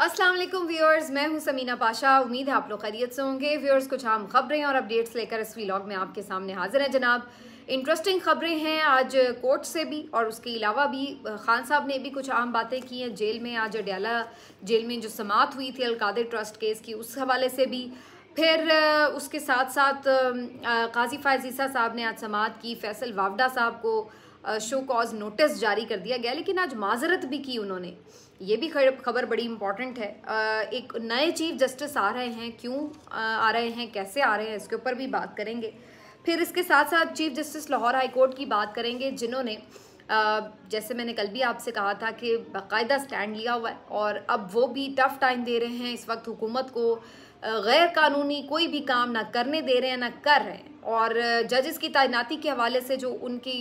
अस्सलाम वालेकुम व्यूअर्स, मैं हूं समीना पाशा। उम्मीद है आप लोग खैरियत से होंगे। व्यूअर्स, कुछ आम खबरें और अपडेट्स लेकर इस व्लॉग में आपके सामने हाजिर है जनाब। इंटरेस्टिंग खबरें हैं आज कोर्ट से भी, और उसके अलावा भी खान साहब ने भी कुछ आम बातें की हैं। जेल में आज अडयाला जेल में जो समाअत हुई थी अलकादिर ट्रस्ट केस की, उस हवाले से भी। फिर उसके साथ साथ काजी फायज ईसा साहब ने आज समाअत की। फैसल वावडा साहब को शो कॉज नोटिस जारी कर दिया गया, लेकिन आज माजरत भी की उन्होंने। ये भी खबर बड़ी इंपॉर्टेंट है। एक नए चीफ जस्टिस आ रहे हैं, क्यों आ रहे हैं, कैसे आ रहे हैं, इसके ऊपर भी बात करेंगे। फिर इसके साथ साथ chief justice Lahore high court की बात करेंगे, जिन्होंने जैसे मैंने कल भी आपसे कहा था कि बाकायदा स्टैंड लिया हुआ है, और अब वो भी टफ टाइम दे रहे हैं इस वक्त हुकूमत को। गैर कानूनी कोई भी काम ना करने दे रहे हैं, ना कर रहे हैं। और जजेस की तैनाती के हवाले से जो उनकी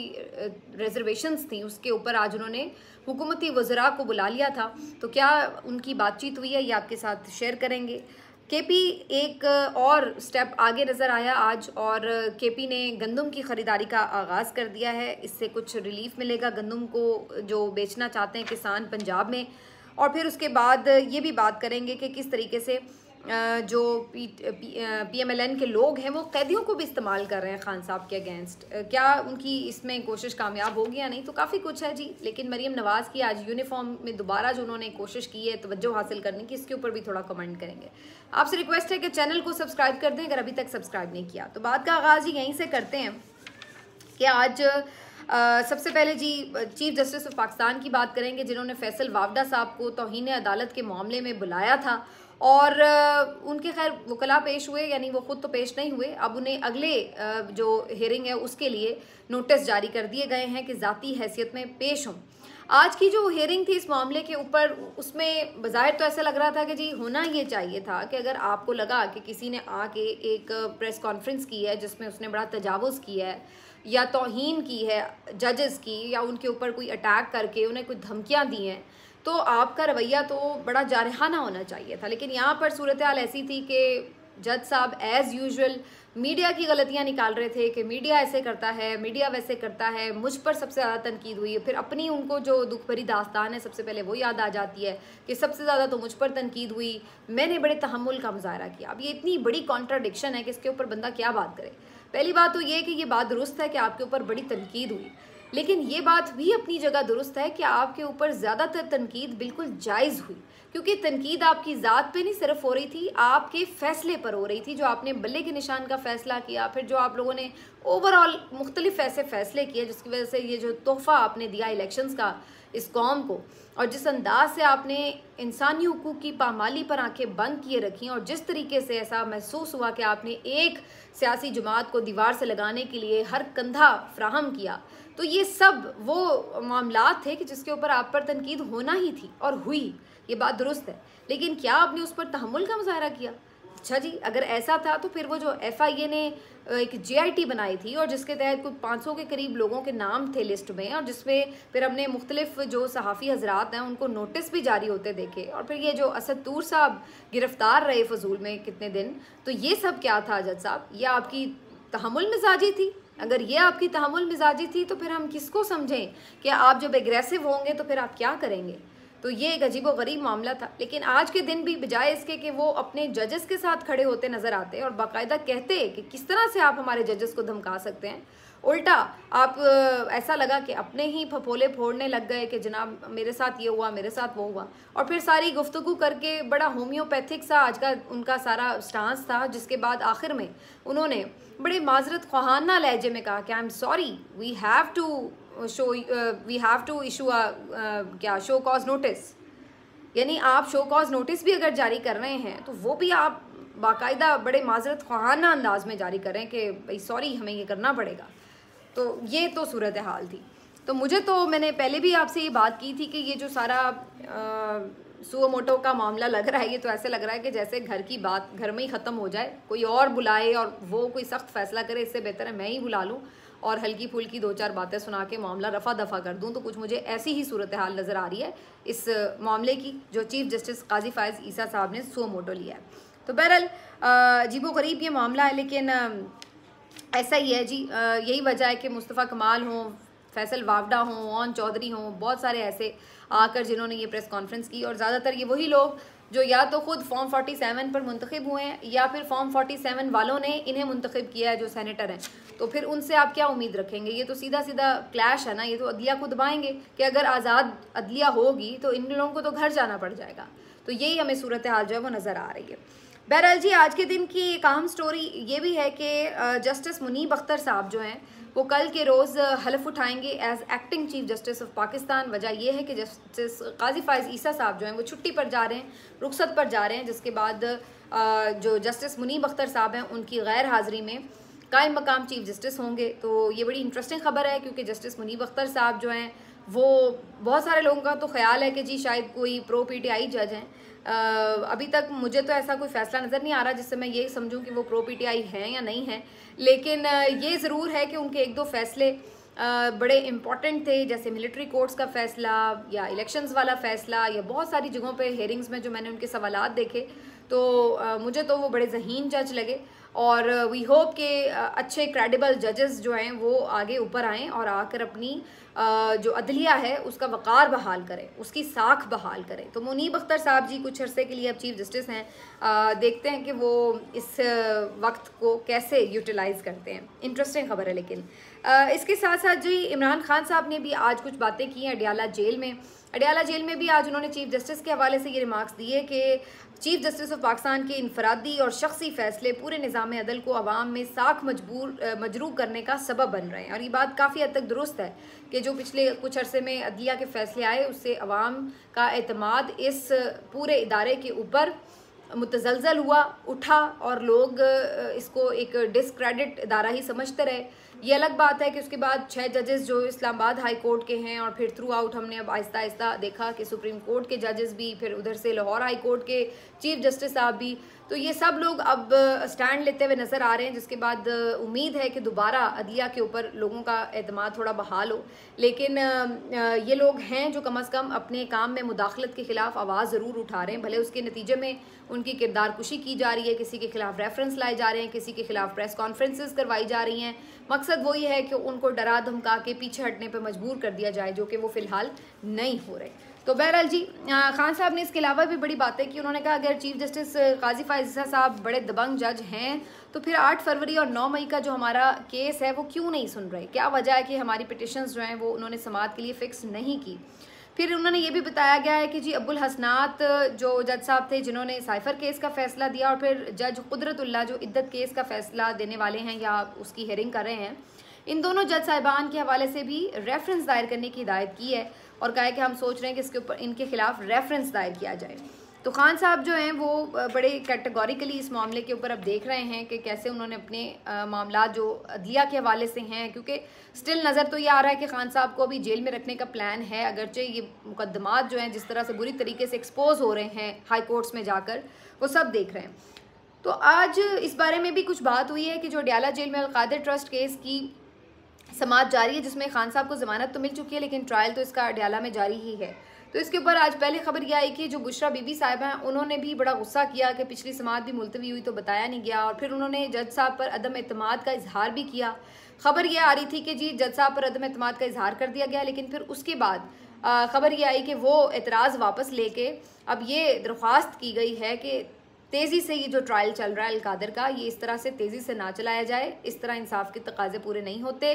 रिजर्वेशंस थी, उसके ऊपर आज उन्होंने हुकूमती वज़रा को बुला लिया था। तो क्या उनकी बातचीत हुई है, ये आपके साथ शेयर करेंगे। केपी एक और स्टेप आगे नज़र आया आज, और केपी ने गंदम की ख़रीदारी का आगाज़ कर दिया है। इससे कुछ रिलीफ मिलेगा गंदम को जो बेचना चाहते हैं किसान पंजाब में। और फिर उसके बाद ये भी बात करेंगे कि किस तरीके से जो PMLN के लोग हैं वो कैदियों को भी इस्तेमाल कर रहे हैं खान साहब के अगेंस्ट। क्या उनकी इसमें कोशिश कामयाब होगी या नहीं, तो काफ़ी कुछ है जी। लेकिन मरीम नवाज़ की आज यूनिफॉर्म में दोबारा जो उन्होंने कोशिश की है तवज्जो हासिल करने की, इसके ऊपर भी थोड़ा कमेंट करेंगे। आपसे रिक्वेस्ट है कि चैनल को सब्सक्राइब कर दें अगर अभी तक सब्सक्राइब नहीं किया। तो बात का आगाज़ ही यहीं से करते हैं कि आज सबसे पहले जी चीफ जस्टिस ऑफ पाकिस्तान की बात करेंगे, जिन्होंने फैसल वावडा साहब को तौहीन अदालत के मामले में बुलाया था। और उनके खैर वकला पेश हुए, यानी वो खुद तो पेश नहीं हुए। अब उन्हें अगले जो हियरिंग है उसके लिए नोटिस जारी कर दिए गए हैं कि ज़ाती हैसियत में पेश हों। आज की जो हियरिंग थी इस मामले के ऊपर, उसमें बज़ाहिर तो ऐसा लग रहा था कि जी होना ये चाहिए था कि अगर आपको लगा कि किसी ने आके एक प्रेस कॉन्फ्रेंस की है जिसमें उसने बड़ा तजावुज़ किया है या तौहीन की है जजेस की, या उनके ऊपर कोई अटैक करके उन्हें कोई धमकियाँ दी हैं, तो आपका रवैया तो बड़ा जारहाना होना चाहिए था। लेकिन यहाँ पर सूरत हाल ऐसी थी कि जज साहब एज़ यूजुअल मीडिया की गलतियाँ निकाल रहे थे कि मीडिया ऐसे करता है, मीडिया वैसे करता है। मुझ पर सबसे ज़्यादा तनकीद हुई है। फिर अपनी उनको जो दुख भरी दास्तान है सबसे पहले वो याद आ जाती है कि सबसे ज़्यादा तो मुझ पर तनकीद हुई, मैंने बड़े तहम्मुल का मुजाहरा किया। अब ये इतनी बड़ी कॉन्ट्राडिक्शन है कि इसके ऊपर बंदा क्या बात करे। पहली बात तो ये कि ये बात दुरुस्त है कि आपके ऊपर बड़ी तनकीद हुई, लेकिन ये बात भी अपनी जगह दुरुस्त है कि आपके ऊपर ज़्यादातर तनकीद बिल्कुल जायज़ हुई, क्योंकि तनकीद आपकी ज़ात पे नहीं सिर्फ हो रही थी, आपके फ़ैसले पर हो रही थी। जो आपने बल्ले के निशान का फ़ैसला किया, फिर जो आप लोगों ने ओवरऑल मुख्तलिफ ऐसे फ़ैसले किए जिसकी वजह से ये जो तोहफ़ा आपने दिया इलेक्शंस का इस कौम को, और जिस अंदाज से आपने इंसानी हुकूक की पामाली पर आंखें बंद किए रखी, और जिस तरीके से ऐसा महसूस हुआ कि आपने एक सियासी जमात को दीवार से लगाने के लिए हर कंधा फ्राहम किया, तो ये सब वो मामलात थे कि जिसके ऊपर आप पर तनकीद होना ही थी और हुई। ये बात दुरुस्त है, लेकिन क्या आपने उस पर तहम्मुल का मुजाहरा किया? अच्छा जी, अगर ऐसा था तो फिर वो जो FIA ने एक JIT बनाई थी और जिसके तहत कुछ 500 के करीब लोगों के नाम थे लिस्ट में, और जिसमें फिर हमने मुख्तलिफ जो सहाफ़ी हजरात हैं उनको नोटिस भी जारी होते देखे, और फिर ये जो असद तूर साहब गिरफ्तार रहे फजूल में कितने दिन, तो ये सब क्या था जज साहब? ये आपकी तहम्मुल मिजाजी थी? अगर ये आपकी तहम्मुल मिजाजी थी तो फिर हम किसको समझें कि आप जब एग्रेसिव होंगे तो फिर आप क्या करेंगे? तो ये एक अजीब व गरीब मामला था। लेकिन आज के दिन भी बजाय इसके कि वो अपने जजेस के साथ खड़े होते नज़र आते और बाकायदा कहते कि किस तरह से आप हमारे जजेस को धमका सकते हैं, उल्टा आप ऐसा लगा कि अपने ही फफोले फोड़ने लग गए कि जनाब मेरे साथ ये हुआ, मेरे साथ वो हुआ। और फिर सारी गुफ्तगू करके बड़ा होम्योपैथिक सा आज का उनका सारा स्टांस था, जिसके बाद आखिर में उन्होंने बड़े माजरत ख्वाहाना लहजे में कहा कि I am sorry, we have to issue क्या शो कॉज नोटिस। यानी आप शो कॉज नोटिस भी अगर जारी कर रहे हैं तो वो भी आप बाकायदा बड़े माजरत ख्वाहाना अंदाज में जारी करें कि भाई सॉरी हमें ये करना पड़ेगा। तो ये तो सूरत हाल थी। तो मैंने पहले भी आपसे ये बात की थी कि ये जो सारा सुओ मोटो का मामला लग रहा है, ये तो ऐसे लग रहा है कि जैसे घर की बात घर में ही ख़त्म हो जाए, कोई और बुलाए और वो कोई सख्त फैसला करे, इससे बेहतर है मैं ही बुला लूँ और हल्की फुल्की 2-4 बातें सुना के मामला रफ़ा दफ़ा कर दूँ। तो कुछ मुझे ऐसी ही सूरत हाल नज़र आ रही है इस मामले की जो चीफ जस्टिस काजी फायज ईसा साहब ने सुओ मोटो लिया है। तो बहरहाल अजीबो गरीब ये मामला है, लेकिन ऐसा ही है जी। यही वजह है कि मुस्तफ़ा कमाल हों, फैसल वावडा हों, ओन चौधरी हों, बहुत सारे ऐसे आकर जिन्होंने ये प्रेस कॉन्फ्रेंस की, और ज़्यादातर ये वही लोग जो या तो खुद फॉर्म 47 पर मुंतखब हुए हैं या फिर फॉर्म 47 वालों ने इन्हें मुंतखब किया है जो सेनेटर हैं, तो फिर उनसे आप क्या उम्मीद रखेंगे? ये तो सीधा सीधा क्लैश है ना, ये तो अदलिया को दबाएंगे कि अगर आज़ाद अदलिया होगी तो इन लोगों को तो घर जाना पड़ जाएगा। तो यही हमें सूरत हाल जो है वो नज़र आ रही है। बहरहाल जी, आज के दिन की एक अहम स्टोरी ये भी है कि जस्टिस मुनीब अख्तर साहब जो हैं वो कल के रोज़ हलफ उठाएंगे as acting chief justice of Pakistan. वजह यह है कि जस्टिस काजी फाइज ईसा साहब जो हैं वो छुट्टी पर जा रहे हैं, रुखसत पर जा रहे हैं, जिसके बाद जो जस्टिस मुनीब अख्तर साहब हैं उनकी गैर हाज़िरी में कायम मकाम चीफ जस्टिस होंगे। तो ये बड़ी इंटरेस्टिंग खबर है क्योंकि जस्टिस मुनीब अख्तर साहब जो हैं वो बहुत सारे लोगों का तो ख्याल है कि जी शायद कोई प्रो PTI जज हैं। अभी तक मुझे तो ऐसा कोई फ़ैसला नज़र नहीं आ रहा जिससे मैं ये समझूं कि वो प्रो PTI हैं या नहीं हैं, लेकिन ये ज़रूर है कि उनके एक दो फ़ैसले बड़े इम्पॉर्टेंट थे, जैसे मिलिट्री कोर्ट्स का फ़ैसला या इलेक्शंस वाला फ़ैसला या बहुत सारी जगहों पे हेयरिंग्स में जो मैंने उनके सवालात देखे तो मुझे तो वो बड़े ज़हीन जज लगे। और वी होप के अच्छे क्रेडिबल जजेस जो हैं वो आगे ऊपर आएँ और आकर अपनी जो अदलिया है उसका वक़ार बहाल करें, उसकी साख बहाल करें। तो मुनीब अख्तर साहब जी कुछ अरसे के लिए अब चीफ जस्टिस हैं, देखते हैं कि वो इस वक्त को कैसे यूटिलाइज़ करते हैं। इंटरेस्टिंग खबर है। लेकिन इसके साथ साथ जी इमरान खान साहब ने भी आज कुछ बातें की हैं अडियाला जेल में। अडियाला जेल में भी आज उन्होंने चीफ जस्टिस के हवाले से ये रिमार्क्स दिए कि चीफ जस्टिस ऑफ पाकिस्तान के इनफरादी और शख्सी फैसले पूरे निज़ाम अदल को अवाम में साख मजरूह करने का सबब बन रहे हैं। और ये बात काफ़ी हद तक दुरुस्त है कि जो पिछले कुछ अरसे में अदलिया के फैसले आए उससे अवाम का एतमाद इस पूरे इदारे के ऊपर मुतज़लज़ल हुआ, उठा और लोग इसको एक डिस्क्रेडिट इदारा ही समझते रहे। ये अलग बात है कि उसके बाद 6 जजेस जो इस्लामाबाद हाई कोर्ट के हैं और फिर थ्रू आउट हमने अब आहिस्ता आहिस्ता देखा कि सुप्रीम कोर्ट के जजेस भी, फिर उधर से लाहौर हाई कोर्ट के चीफ जस्टिस साहब भी, तो ये सब लोग अब स्टैंड लेते हुए नज़र आ रहे हैं, जिसके बाद उम्मीद है कि दोबारा अदलिया के ऊपर लोगों का एतमाद थोड़ा बहाल हो। लेकिन ये लोग हैं जो कम अज़ कम अपने काम में मुदाखलत के ख़िलाफ़ आवाज़ ज़रूर उठा रहे हैं, भले उसके नतीजे में उनकी किरदार कुशी की जा रही है, किसी के खिलाफ रेफरेंस लाए जा रहे हैं, किसी के खिलाफ प्रेस कॉन्फ्रेंसेस करवाई जा रही हैं। मकसद वही है कि उनको डरा धमका के पीछे हटने पर मजबूर कर दिया जाए, जो कि वो फ़िलहाल नहीं हो रहे। तो बहरहाल जी खान साहब ने इसके अलावा भी बड़ी बातें की। उन्होंने कहा अगर चीफ जस्टिस काजी फाइज ईसा साहब बड़े दबंग जज हैं तो फिर 8 फरवरी और 9 मई का जो हमारा केस है वो क्यों नहीं सुन रहे, क्या वजह है कि हमारी पिटिशंस जो हैं वो उन्होंने समाअत के लिए फ़िक्स नहीं की। फिर उन्होंने ये भी बताया गया है कि जी अब्दुल हसनात जो जज साहब थे जिन्होंने साइफर केस का फ़ैसला दिया, और फिर जज कुदरतुल्लाह जो इद्दत केस का फ़ैसला देने वाले हैं या उसकी हेयरिंग कर रहे हैं, इन दोनों जज साहिबान के हवाले से भी रेफरेंस दायर करने की हिदायत की है और कहा है कि हम सोच रहे हैं कि इसके ऊपर इनके खिलाफ रेफरेंस दायर किया जाए। तो खान साहब जो हैं वो बड़े कैटेगोरिकली इस मामले के ऊपर अब देख रहे हैं कि कैसे उन्होंने अपने मामला जो अदलिया के हवाले से हैं, क्योंकि स्टिल नज़र तो ये आ रहा है कि खान साहब को अभी जेल में रखने का प्लान है, अगरचे ये मुकदमात जो हैं जिस तरह से बुरी तरीके से एक्सपोज हो रहे हैं हाई कोर्ट्स में जाकर, वो सब देख रहे हैं। तो आज इस बारे में भी कुछ बात हुई है कि जो अडियाला जेल में अलकादिर ट्रस्ट केस की समाअत जारी है, जिसमें खान साहब को ज़मानत तो मिल चुकी है लेकिन ट्रायल तो इसका अडियाला में जारी ही है। तो इसके ऊपर आज पहले खबर यह आई कि जो बुशरा बीबी साहिबा हैं उन्होंने भी बड़ा गुस्सा किया कि पिछली समाअत भी मुलतवी हुई तो बताया नहीं गया, और फिर उन्होंने जज साहब पर अदम एतमाद का इजहार भी किया। खबर यह आ रही थी कि जी जज साहब पर अदम एतमाद का इजहार कर दिया गया, लेकिन फिर उसके बाद खबर यह आई कि वो एतराज़ वापस लेके अब ये दरख्वास्त की गई है कि तेज़ी से ये जो ट्रायल चल रहा है अलकादिर का, ये इस तरह से तेज़ी से ना चलाया जाए, इस तरह इंसाफ के तकाजे पूरे नहीं होते।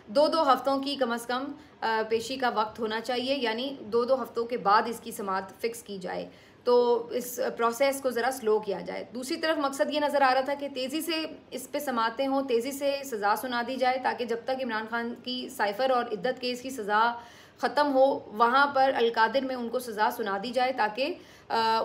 2-2 हफ्तों की कम अज़ कम पेशी का वक्त होना चाहिए, यानी 2-2 हफ्तों के बाद इसकी समाअत फ़िक्स की जाए, तो इस प्रोसेस को ज़रा स्लो किया जाए। दूसरी तरफ मकसद ये नज़र आ रहा था कि तेज़ी से इस पे समातें हों, तेज़ी से सज़ा सुना दी जाए, ताकि जब तक इमरान खान की साइफ़र और इद्दत केस की सज़ा ख़त्म हो वहाँ पर अलकादिर में उनको सज़ा सुना दी जाए, ताकि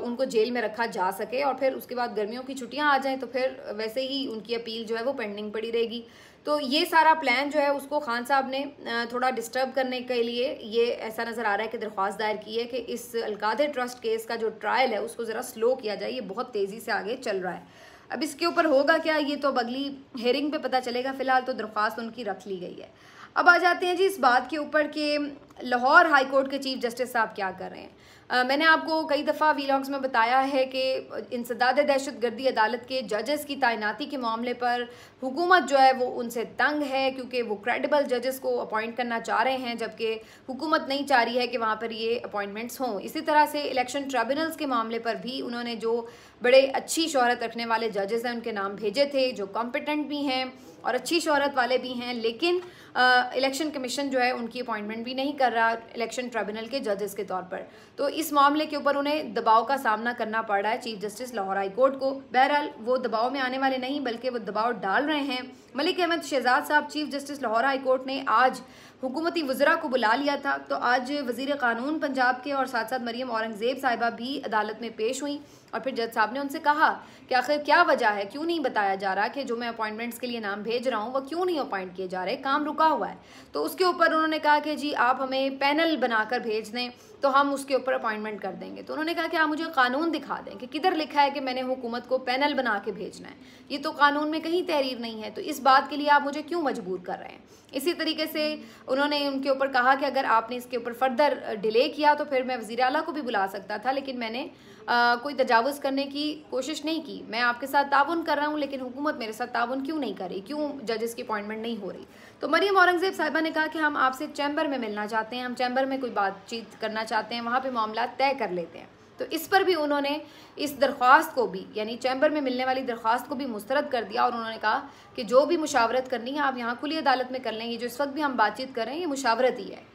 उनको जेल में रखा जा सके, और फिर उसके बाद गर्मियों की छुट्टियाँ आ जाएं तो फिर वैसे ही उनकी अपील जो है वो पेंडिंग पड़ी रहेगी। तो ये सारा प्लान जो है उसको खान साहब ने थोड़ा डिस्टर्ब करने के लिए ये ऐसा नज़र आ रहा है कि दरख्वास्त दायर की है कि इस अलकादिर ट्रस्ट केस का जो ट्रायल है उसको ज़रा स्लो किया जाए, ये बहुत तेज़ी से आगे चल रहा है। अब इसके ऊपर होगा क्या ये तो अब अगली हेयरिंग पे पता चलेगा, फ़िलहाल तो दरख्वास्त उनकी रख ली गई है। अब आ जाते हैं जी इस बात के ऊपर कि लाहौर हाई कोर्ट के चीफ जस्टिस साहब क्या कर रहे हैं। मैंने आपको कई दफ़ा वीलॉग्स में बताया है कि इंसदाद दहशतगर्दी अदालत के जजेस की तैनाती के मामले पर हुकूमत जो है वो उनसे तंग है, क्योंकि वो क्रेडिबल जजेस को अपॉइंट करना चाह रहे हैं, जबकि हुकूमत नहीं चाह रही है कि वहाँ पर ये अपॉइंटमेंट्स हों। इसी तरह से इलेक्शन ट्रिब्यूनल्स के मामले पर भी उन्होंने जो बड़े अच्छी शोहरत रखने वाले जजेस हैं उनके नाम भेजे थे, जो कॉम्पिटेंट भी हैं और अच्छी शोहरत वाले भी हैं, लेकिन इलेक्शन कमीशन जो है उनकी अपॉइंटमेंट भी नहीं कर रहा इलेक्शन ट्रिब्यूनल के जजेस के तौर पर। तो इस मामले के ऊपर उन्हें दबाव का सामना करना पड़ रहा है chief justice Lahore high court को। बहरहाल वो दबाव में आने वाले नहीं बल्कि वो दबाव डाल रहे हैं। मलिक अहमद शहजाद साहब chief justice Lahore high court ने आज हुकूमती वज़रा को बुला लिया था। तो आज वज़ीर क़ानून पंजाब के और साथ साथ मरियम औरंगज़ेब साहिबा भी अदालत में पेश हुई और फिर जज साहब ने उनसे कहा कि आखिर क्या वजह है, क्यों नहीं बताया जा रहा कि जो मैं अपॉइंटमेंट्स के लिए नाम भेज रहा हूँ वो क्यों नहीं अपॉइंट किए जा रहे, काम रुका हुआ है। तो उसके ऊपर उन्होंने कहा कि जी आप हमें पैनल बनाकर भेज दें तो हम उसके ऊपर अपॉइंटमेंट कर देंगे। तो उन्होंने कहा कि आप मुझे कानून दिखा दें कि किधर लिखा है कि मैंने हुकूमत को पैनल बना के भेजना है, ये तो कानून में कहीं तहरीर नहीं है, तो इस बात के लिए आप मुझे क्यों मजबूर कर रहे हैं। इसी तरीके से उन्होंने उनके ऊपर कहा कि अगर आपने इसके ऊपर फर्दर डिले किया तो फिर मैं वज़ीर आला को भी बुला सकता था, लेकिन मैंने कोई तजावुज़ करने की कोशिश नहीं की। मैं आपके साथ ताउन कर रहा हूँ लेकिन हुकूमत मेरे साथ ताउन क्यों नहीं कर रही, क्यों जजेस की अपॉइंटमेंट नहीं हो रही। तो मरियम औरंगज़ेब साहिबा ने कहा कि हम आपसे चैम्बर में मिलना चाहते हैं, हम चैम्बर में कोई बातचीत करना चाहते हैं, वहाँ पे मामला तय कर लेते हैं। तो इस पर भी उन्होंने इस दरख्वास्त को भी, यानी चैम्बर में मिलने वाली दरख्वास्त को भी मुस्तरद कर दिया और उन्होंने कहा कि जो भी मुशावरत करनी है आप यहाँ खुली अदालत में कर लें, ये जो इस वक्त भी हम बातचीत कर रहे हैं ये मुशावरत ही है।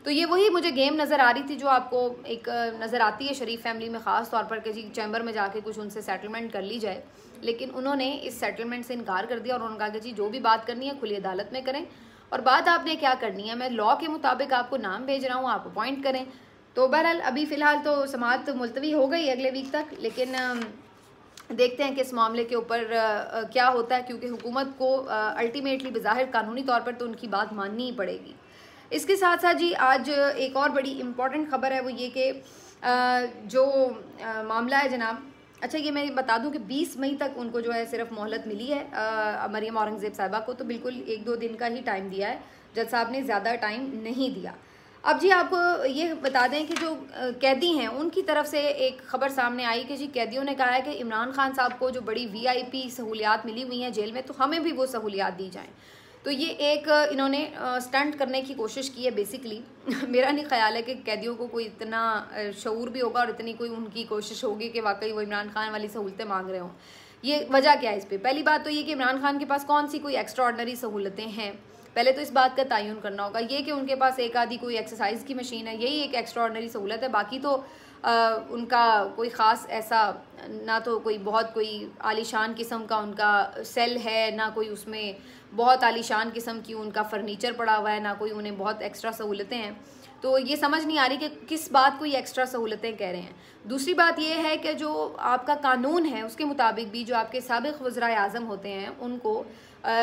तो ये वही मुझे गेम नज़र आ रही थी जो आपको एक नज़र आती है शरीफ फैमिली में, ख़ास तौर पर कि जी चैम्बर में जाके कुछ उनसे सेटलमेंट कर ली जाए, लेकिन उन्होंने इस सेटलमेंट से इनकार कर दिया और उन्होंने कहा कि जी जो भी बात करनी है खुली अदालत में करें और बात आपने क्या करनी है, मैं लॉ के मुताबिक आपको नाम भेज रहा हूँ, आप अपॉइंट करें। तो बहरहाल अभी फ़िलहाल तो समाअत मुलतवी हो गई अगले वीक तक, लेकिन देखते हैं कि इस मामले के ऊपर क्या होता है, क्योंकि हुकूमत को अल्टीमेटली बज़ाहिर कानूनी तौर पर तो उनकी बात माननी ही पड़ेगी। इसके साथ साथ जी आज एक और बड़ी इम्पॉर्टेंट ख़बर है, वो ये कि जो मामला है जनाब, अच्छा ये मैं बता दूं कि 20 मई तक उनको जो है सिर्फ मोहलत मिली है मरियम औरंगज़ेब साहिबा को, तो बिल्कुल 1-2 दिन का ही टाइम दिया है, जज साहब ने ज़्यादा टाइम नहीं दिया। अब जी आपको ये बता दें कि जो कैदी हैं उनकी तरफ से एक ख़बर सामने आई कि जी कैदियों ने कहा है कि इमरान खान साहब को जो बड़ी VIP सहूलियात मिली हुई हैं जेल में, तो हमें भी वो सहूलियात दी जाएँ। तो ये एक इन्होंने स्टंट करने की कोशिश की है बेसिकली। मेरा नहीं ख्याल है कि कैदियों को कोई इतना शऊर भी होगा और इतनी कोई उनकी कोशिश होगी कि वाकई वो इमरान खान वाली सहूलतें मांग रहे हों। ये वजह क्या है इस पर? पहली बात तो ये कि इमरान खान के पास कौन सी कोई एक्स्ट्रा ऑर्डनरी सहूलतें हैं, पहले तो इस बात का तयन करना होगा। ये कि उनके पास एक आधी कोई एक्सरसाइज की मशीन है, यही एक एक्स्ट्रा ऑर्डनरी सहूलत है, बाकी तो उनका कोई ख़ास ऐसा ना तो कोई बहुत कोई आलीशान किस्म का उनका सेल है, ना कोई उसमें बहुत आलीशान किस्म की उनका फ़र्नीचर पड़ा हुआ है, ना कोई उन्हें बहुत एक्स्ट्रा सहूलतें हैं। तो ये समझ नहीं आ रही कि किस बात को ये एक्स्ट्रा सहूलतें कह रहे हैं। दूसरी बात ये है कि जो आपका कानून है उसके मुताबिक भी जो आपके साबिक़ वज़राए आज़म होते हैं उनको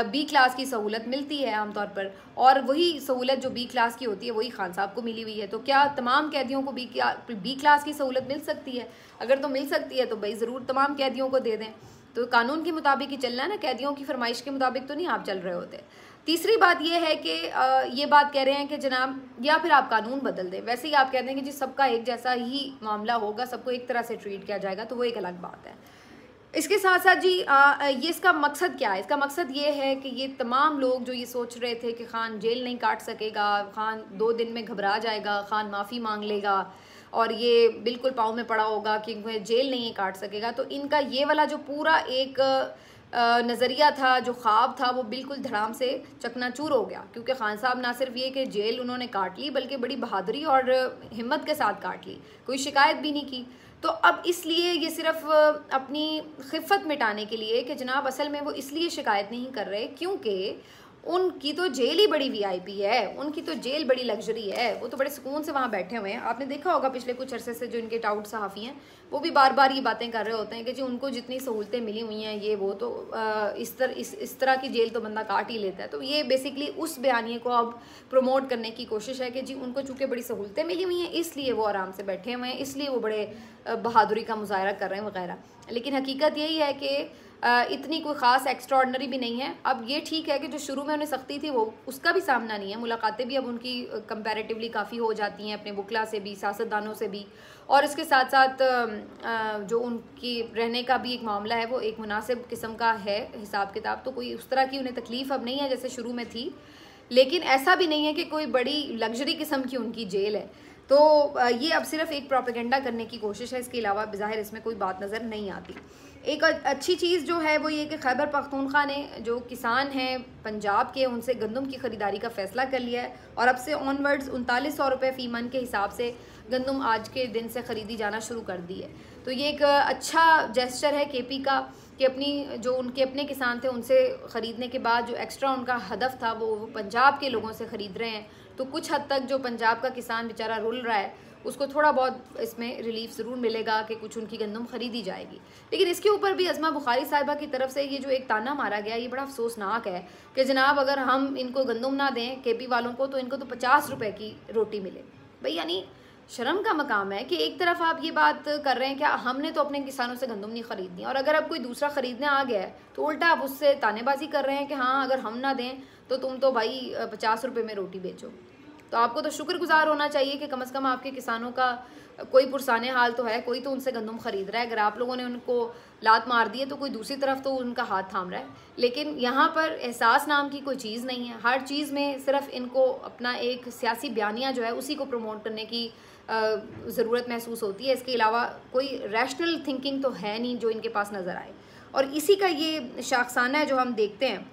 B क्लास की सहूलत मिलती है आमतौर पर, और वही सहूलत जो B क्लास की होती है वही खान साहब को मिली हुई है। तो क्या तमाम कैदियों को B क्लास की सहूलत मिल सकती है? अगर तो मिल सकती है तो भाई ज़रूर तमाम कैदियों को दे दें। तो कानून के मुताबिक ही चलना है ना, कैदियों की फरमाइश के मुताबिक तो नहीं आप चल रहे होते। तीसरी बात ये है कि ये बात कह रहे हैं कि जनाब या फिर आप कानून बदल दें। वैसे ही आप कहते हैं कि जी सबका एक जैसा ही मामला होगा, सबको एक तरह से ट्रीट किया जाएगा, तो वो एक अलग बात है। इसके साथ साथ जी ये इसका मकसद क्या है? इसका मकसद ये है कि ये तमाम लोग जो ये सोच रहे थे कि खान जेल नहीं काट सकेगा, खान 2 दिन में घबरा जाएगा, खान माफ़ी मांग लेगा और ये बिल्कुल पाँव में पड़ा होगा कि जेल नहीं काट सकेगा, तो इनका ये वाला जो पूरा एक नज़रिया था, जो ख्वाब था, वो बिल्कुल धड़ाम से चकनाचूर हो गया। क्योंकि खान साहब ना सिर्फ ये कि जेल उन्होंने काट ली बल्कि बड़ी बहादुरी और हिम्मत के साथ काट ली, कोई शिकायत भी नहीं की। तो अब इसलिए ये सिर्फ अपनी खिफ़त मिटाने के लिए कि जनाब असल में वो इसलिए शिकायत नहीं कर रहे क्योंकि उनकी तो जेल ही बड़ी VIP है, उनकी तो जेल बड़ी लग्जरी है, वो तो बड़े सुकून से वहाँ बैठे हुए हैं। आपने देखा होगा पिछले कुछ अरसे से जो इनके टाउट सहाफ़ी हैं वो भी बार बार ये बातें कर रहे होते हैं कि जी उनको जितनी सहूलतें मिली हुई हैं ये वो, तो इस तरह की जेल तो बंदा काट ही लेता है। तो ये बेसिकली उस बयानिए को अब प्रमोट करने की कोशिश है कि जी उनको चूँकि बड़ी सहूलतें मिली हुई हैं इसलिए वो आराम से बैठे हुए हैं, इसलिए वो बड़े बहादुरी का मुजाहरा कर रहे हैं वगैरह। लेकिन हकीकत यही है कि इतनी कोई ख़ास एक्स्ट्राऑर्डनरी भी नहीं है। अब ये ठीक है कि जो शुरू में उन्हें सख्ती थी वो उसका भी सामना नहीं है, मुलाकातें भी अब उनकी कंपैरेटिवली काफ़ी हो जाती हैं अपने वकला से भी, सियासतदानों से भी, और इसके साथ साथ जो उनकी रहने का भी एक मामला है वो एक मुनासिब किस्म का है हिसाब किताब। तो कोई उस तरह की उन्हें तकलीफ़ अब नहीं है जैसे शुरू में थी, लेकिन ऐसा भी नहीं है कि कोई बड़ी लग्जरी किस्म की उनकी जेल है। तो ये अब सिर्फ एक प्रोपेगेंडा करने की कोशिश है, इसके अलावा बज़ाहिर इसमें कोई बात नज़र नहीं आती। एक अच्छी चीज़ जो है वो ये कि खैबर पख्तूनख्वा ने जो किसान हैं पंजाब के, उनसे गंदम की ख़रीदारी का फ़ैसला कर लिया है और अब से ऑनवर्ड्स 3900 रुपये फ़ी मन के हिसाब से गंदम आज के दिन से ख़रीदी जाना शुरू कर दी है। तो ये एक अच्छा जेस्चर है केपी का कि अपनी जो उनके अपने किसान थे उनसे ख़रीदने के बाद जो एक्स्ट्रा उनका हदफ था वो पंजाब के लोगों से ख़रीद रहे हैं। तो कुछ हद तक जो पंजाब का किसान बेचारा रुल रहा है उसको थोड़ा बहुत इसमें रिलीफ ज़रूर मिलेगा कि कुछ उनकी गंदम ख़रीदी जाएगी। लेकिन इसके ऊपर भी अज़मा बुखारी साहिबा की तरफ से ये जो एक ताना मारा गया ये बड़ा अफसोसनाक है कि जनाब अगर हम इनको गंदम ना दें केपी वालों को तो इनको तो 50 रुपये की रोटी मिले। भाई यानी शर्म का मकाम है कि एक तरफ आप ये बात कर रहे हैं कि हमने तो अपने किसानों से गंदम नहीं ख़रीदनी, और अगर अब कोई दूसरा ख़रीदने आ गया है तो उल्टा आप उससे तानेबाजी कर रहे हैं कि हाँ अगर हम ना दें तो तुम तो भाई 50 रुपये में रोटी बेचो। तो आपको तो शुक्रगुजार होना चाहिए कि कम से कम आपके किसानों का कोई पुरसाने हाल तो है, कोई तो उनसे गंदम ख़रीद रहा है। अगर आप लोगों ने उनको लात मार दी है तो कोई दूसरी तरफ तो उनका हाथ थाम रहा है। लेकिन यहाँ पर एहसास नाम की कोई चीज़ नहीं है, हर चीज़ में सिर्फ इनको अपना एक सियासी बयानिया जो है उसी को प्रमोट करने की ज़रूरत महसूस होती है। इसके अलावा कोई रैशनल थिंकिंग तो है नहीं जो इनके पास नज़र आए, और इसी का ये शाखसाना है जो हम देखते हैं।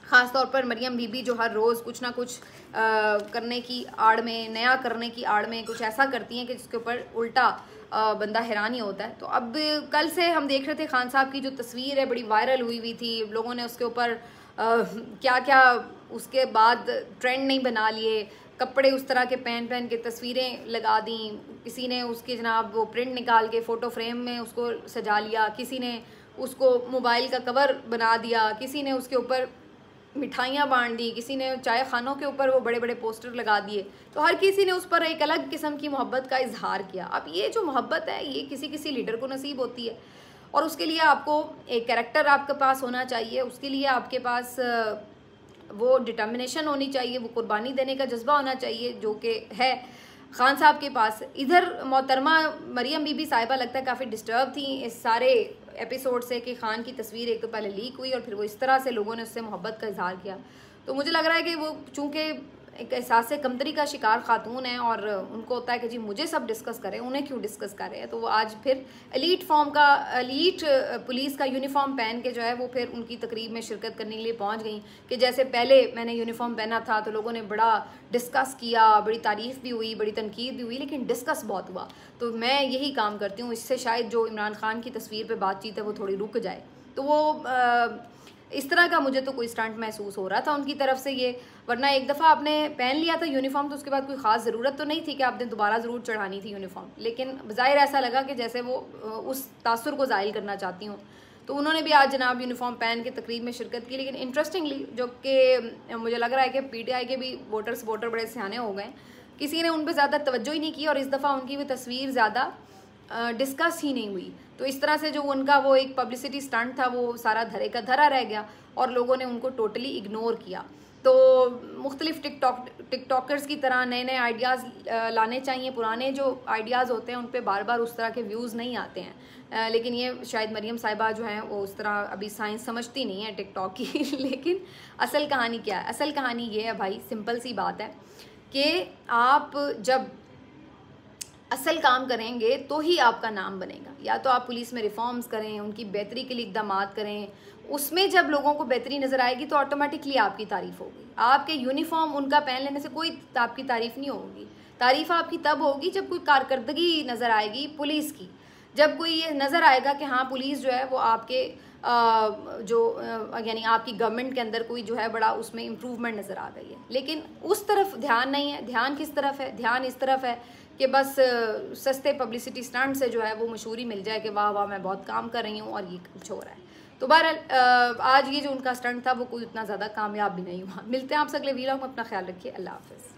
ख़ास तौर पर मरियम बीबी जो हर रोज़ कुछ ना कुछ करने की आड़ में, नया करने की आड़ में कुछ ऐसा करती हैं कि जिसके ऊपर उल्टा बंदा हैरान ही होता है। तो अब कल से हम देख रहे थे खान साहब की जो तस्वीर है बड़ी वायरल हुई थी, लोगों ने उसके ऊपर क्या क्या उसके बाद ट्रेंड नहीं बना लिए, कपड़े उस तरह के पहन के तस्वीरें लगा दी, किसी ने उसकी जनाब वो प्रिंट निकाल के फ़ोटो फ्रेम में उसको सजा लिया, किसी ने उसको मोबाइल का कवर बना दिया, किसी ने उसके ऊपर मिठाइयाँ बांट दी, किसी ने चाय खानों के ऊपर वो बड़े बड़े पोस्टर लगा दिए। तो हर किसी ने उस पर एक अलग किस्म की मोहब्बत का इजहार किया। अब ये जो मोहब्बत है ये किसी किसी लीडर को नसीब होती है, और उसके लिए आपको एक कैरेक्टर आपके पास होना चाहिए, उसके लिए आपके पास वो डिटर्मिनेशन होनी चाहिए, वो कुर्बानी देने का जज्बा होना चाहिए जो कि है खान साहब के पास। इधर मोहतरमा मरियम बीबी साहिबा लगता है काफ़ी डिस्टर्ब थी इस सारे एपिसोड से कि खान की तस्वीर एक तो पहले लीक हुई और फिर वो इस तरह से लोगों ने उससे मोहब्बत का इजहार किया। तो मुझे लग रहा है कि वो चूँकि एक एहसास कमतरी का शिकार खातून है और उनको होता है कि जी मुझे सब डिस्कस करें, उन्हें क्यों डिस्कस कर रहे हैं, तो वो आज फिर एलीट पुलिस का यूनिफॉर्म पहन के जो है वो फिर उनकी तकरीब में शिरकत करने के लिए पहुंच गई। कि जैसे पहले मैंने यूनिफॉर्म पहना था तो लोगों ने बड़ा डिस्कस किया, बड़ी तारीफ़ भी हुई, बड़ी तनकीद भी हुई, लेकिन डिस्कस बहुत हुआ। तो मैं यही काम करती हूँ, इससे शायद जो इमरान खान की तस्वीर पर बातचीत है वो थोड़ी रुक जाए। तो वो इस तरह का मुझे तो कोई स्टंट महसूस हो रहा था उनकी तरफ से ये, वरना एक दफ़ा आपने पहन लिया था यूनिफॉर्म तो उसके बाद कोई ख़ास ज़रूरत तो नहीं थी कि आपने दोबारा ज़रूर चढ़ानी थी यूनिफॉर्म। लेकिन ज़ाहिर ऐसा लगा कि जैसे वो उस तासुर को ज़ाहिर करना चाहती हूँ। तो उन्होंने भी आज जनाब यूनिफॉर्म पहन के तकरीब में शिरकत की। लेकिन इंटरेस्टिंगली जो कि मुझे लग रहा है कि PTI के भी वोटर बड़े सियाने हो गए, किसी ने उन पर ज़्यादा तवज्जो ही नहीं की और इस दफ़ा उनकी भी तस्वीर ज़्यादा डिस्कस ही नहीं हुई। तो इस तरह से जो उनका वो एक पब्लिसिटी स्टंट था वो सारा धरे का धरा रह गया और लोगों ने उनको टोटली इग्नोर किया। तो मुख्तलिफ टिकटॉकर्स की तरह नए नए आइडियाज़ लाने चाहिए, पुराने जो आइडियाज़ होते हैं उन पर बार बार उस तरह के व्यूज़ नहीं आते हैं। लेकिन ये शायद मरियम साहिबा जो हैं वो उस तरह अभी साइंस समझती नहीं है टिकटॉक की। लेकिन असल कहानी क्या है? असल कहानी ये है भाई, सिंपल सी बात है कि आप जब असल काम करेंगे तो ही आपका नाम बनेगा। या तो आप पुलिस में रिफॉर्म्स करें, उनकी बेहतरी के लिए इक़दाम करें, उसमें जब लोगों को बेहतरी नज़र आएगी तो ऑटोमेटिकली आपकी तारीफ़ होगी। आपके यूनिफॉर्म उनका पहन लेने से कोई आपकी तारीफ़ नहीं होगी। तारीफ़ आपकी तब होगी जब कोई कारकर्दगी नज़र आएगी पुलिस की, जब कोई ये नज़र आएगा कि हाँ पुलिस जो है वो आपके यानी आपकी गवर्नमेंट के अंदर कोई जो है बड़ा उसमें इम्प्रूवमेंट नज़र आ गई है। लेकिन उस तरफ ध्यान नहीं है। ध्यान किस तरफ है? ध्यान इस तरफ है कि बस सस्ते पब्लिसिटी स्टंट से जो है वो मशहूरी मिल जाए कि वाह वाह मैं बहुत काम कर रही हूँ और ये कुछ हो रहा है। तो बहरहाल आज ये जो उनका स्टंट था वो कोई उतना ज़्यादा कामयाब भी नहीं हुआ। मिलते हैं आपसे अगले वीडियो में, अपना ख्याल रखिए, अल्लाह हाफ़िज़।